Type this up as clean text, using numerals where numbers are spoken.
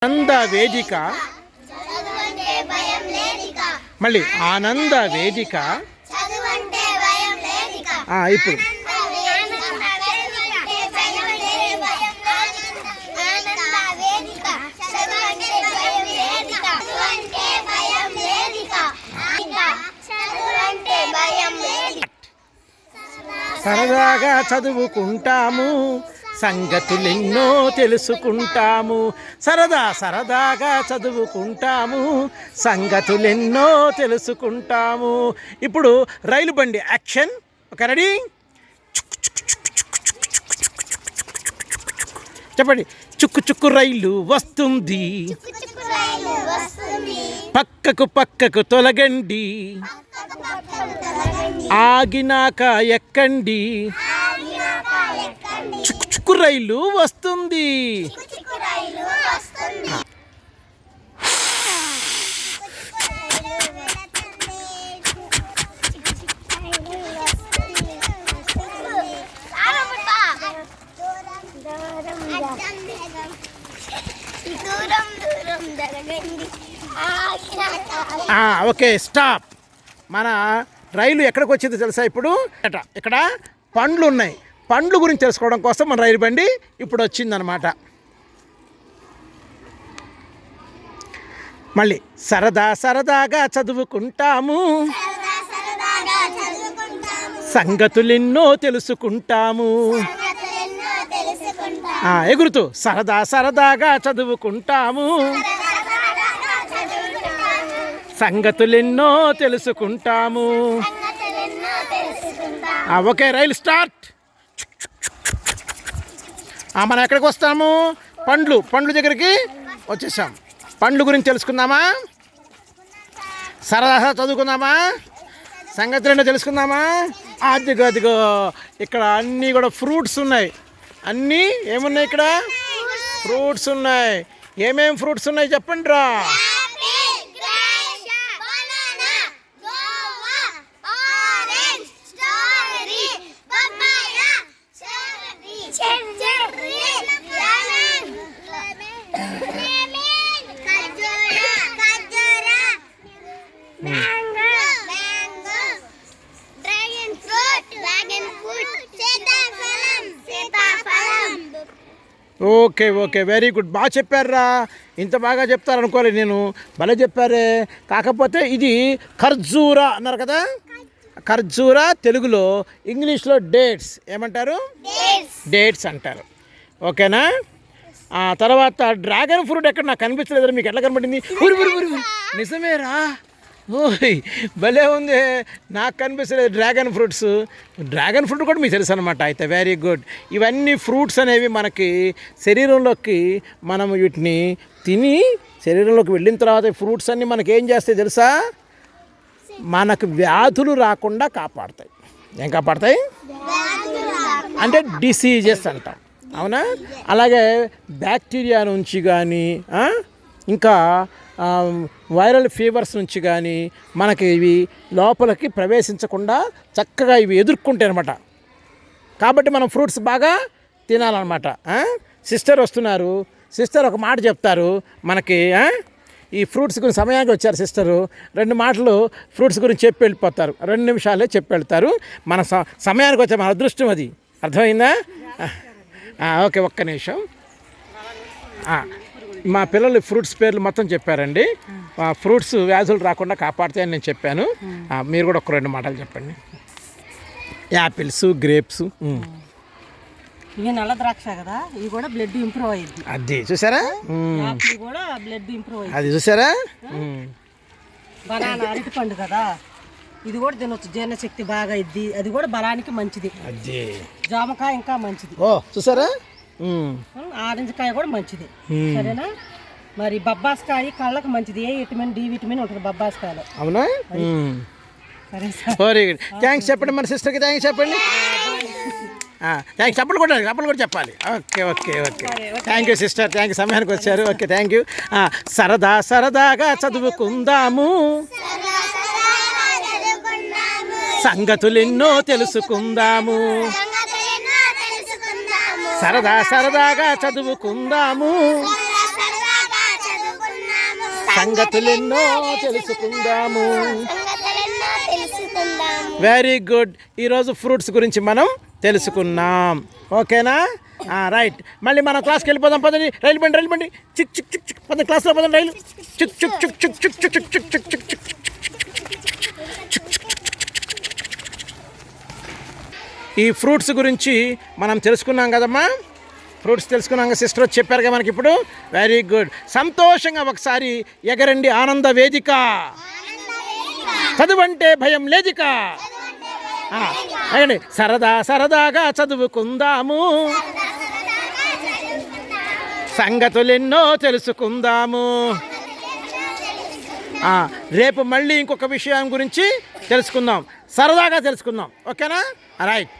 ఆనంద వేదిక మళ్ళీ ఆనంద వేదిక ఇప్పుడు సరదాగా చదువుకుంటాము, సంగతులెన్నో తెలుసుకుంటాము. సరదాగా చదువుకుంటాము, సంగతులెన్నో తెలుసుకుంటాము. ఇప్పుడు రైలు బండి యాక్షన్. ఒక రెడీ, చెప్పండి. చుక్కు చుక్కు రైలు వస్తుంది, పక్కకు తొలగండి, ఆగినాక ఎక్కండి. చుక్కు చుక్కు రైలు వస్తుంది. Okay, stop. మన రైలు ఎక్కడికి వచ్చిందో తెలుసా? ఇప్పుడు ఇక్కడ పండ్లు ఉన్నాయి. పండ్లు గురించి తెలుసుకోవడం కోసం మన రైలు బండి ఇప్పుడు వచ్చిందనమాట. మళ్ళీ సరదాగా చదువుకుంటాము, సంగతులెన్నో తెలుసుకుంటాము. ఎగురుతూ సరదాగా చదువుకుంటాము, సంగతులెన్నో తెలుసుకుంటాము. ఓకే, రైలు స్టార్ట్. మనం ఎక్కడికి వస్తాము? పండ్లు దగ్గరికి వచ్చేసాం. పండ్లు గురించి తెలుసుకుందామా? సరదాగా చదువుకుందామా? సంగతులెన్నో తెలుసుకుందామా? అదిగో ఇక్కడ అన్నీ కూడా ఫ్రూట్స్ ఉన్నాయి. అన్నీ ఏమున్నాయి? ఇక్కడ ఫ్రూట్స్ ఉన్నాయి. ఏమేం ఫ్రూట్స్ ఉన్నాయి చెప్పండి రా. Okay, very good. బాగా చెప్పారా. ఇంత బాగా చెప్తారనుకోలేదు నేను. భలే చెప్పారే. కాకపోతే ఇది ఖర్జూరా అన్నారు కదా. ఖర్జూరా తెలుగులో, ఇంగ్లీష్లో డేట్స్ ఏమంటారు? డేట్స్ అంటారు. ఓకేనా? తర్వాత డ్రాగన్ ఫ్రూట్ ఎక్కడ నాకు కనిపించలేదు. మీకు ఎట్లా కనబడింది? నిజమేరా. ఓయ్ భలే ఉంది. నాకు కనిపిస్తలేదు డ్రాగన్ ఫ్రూట్ కూడా మీకు తెలుసు అనమాట. అయితే వెరీ గుడ్. ఇవన్నీ ఫ్రూట్స్ అనేవి మనకి శరీరంలోకి, మనం వీటిని తిని శరీరంలోకి వెళ్ళిన తర్వాత ఫ్రూట్స్ అన్నీ మనకి ఏం చేస్తాయి తెలుసా? మనకు వ్యాధులు రాకుండా కాపాడుతాయి. ఏం కాపాడుతాయి అంటే డిసీజెస్ అంటాం, అవునా? అలాగే బ్యాక్టీరియా నుంచి కానీ, ఇంకా వైరల్ ఫీవర్స్ నుంచి కానీ మనకి ఇవి లోపలికి ప్రవేశించకుండా చక్కగా ఇవి ఎదుర్కొంటాయి అన్నమాట. కాబట్టి మనం ఫ్రూట్స్ బాగా తినాలన్నమాట. సిస్టర్ వస్తున్నారు. సిస్టర్ ఒక మాట చెప్తారు మనకి. ఈ ఫ్రూట్స్ గురించి సమయానికి వచ్చారు సిస్టరు. 2 మాటలు ఫ్రూట్స్ గురించి చెప్పి వెళ్ళిపోతారు. 2 నిమిషాలే చెప్పి వెళ్తారు. మన సమయానికి వచ్చే మన అదృష్టం అది. అర్థమైందా? ఓకే, ఒక్క నిమిషం. మా పిల్లలు ఫ్రూట్స్ పేర్లు మొత్తం చెప్పారండి. ఫ్రూట్స్ వ్యాధులు రాకుండా కాపాడుతాయని నేను చెప్పాను. మీరు కూడా ఒక 2 మాటలు చెప్పండి. Apples, grapes. ఇవి నల్ల ద్రాక్ష కదా, ఇవి కూడా బ్లడ్ ఇంప్రూవ్ అయ్యింది. అది చూసారా? కూడా బ్లడ్ ఇంప్రూవ్ అయ్యింది. అది చూసారా? బనానా అరటిపండు కదా, ఇది కూడా తినొచ్చు. జీర్ణశక్తి బాగా ఇద్ది. అది కూడా బలానికి మంచిది. అది జామకాయ ఇంకా మంచిది. చూసారా? ఆరెంజ్ కాయ కూడా మంచిది. సరేనా? మరి బొబ్బాస్కాయ కళ్ళకు మంచిది. ఏ విటమిన్, డి విటమిన్ ఉంటుంది బొబ్బాస్కాయలో. అవునా? సరే సార్, వెరీ గుడ్. థ్యాంక్స్ చెప్పండి మన సిస్టర్కి. థ్యాంక్స్ చెప్పండి. థ్యాంక్స్. అప్పుడు కూడా చెప్పాలి. Okay. Thank you sister. Thank you, సమయానికి వచ్చారు. Okay, thank you. సరదాగా చదువుకుందాము, సంగతులెన్నో తెలుసుకుందాము. సరదాగా చదువుకుందాము, సంగతులెన్నో తెలుసుకుందాము. Very good. ఈరోజు ఫ్రూట్స్ గురించి మనం తెలుసుకున్నాం. ఓకేనా? రైట్. మళ్ళీ మనం క్లాస్కి వెళ్ళిపోదాం. పదండి, రైలు బండి చిక్ చిక్ చిక్ చిక్ పదండి, క్లాస్లో పదండి. రైలు చిక్ చిక్ చిక్ చిక్ చిక్ చిక్ చిక్ చిక్ చిక్ చిక్ చిక్. ఈ ఫ్రూట్స్ గురించి మనం తెలుసుకున్నాం కదమ్మా. ఫ్రూట్స్ తెలుసుకున్నాక సిస్టర్ వచ్చి చెప్పారు కదా మనకి ఇప్పుడు. Very good. సంతోషంగా ఒకసారి ఎగరండి. ఆనంద వేదిక, చదువంటే భయం లేదిక. అయ్యండి, సరదాగా చదువుకుందాము, సంగతులెన్నో తెలుసుకుందాము. రేపు మళ్ళీ ఇంకొక విషయం గురించి తెలుసుకుందాం, సరదాగా తెలుసుకుందాం. ఓకేనా? రైట్.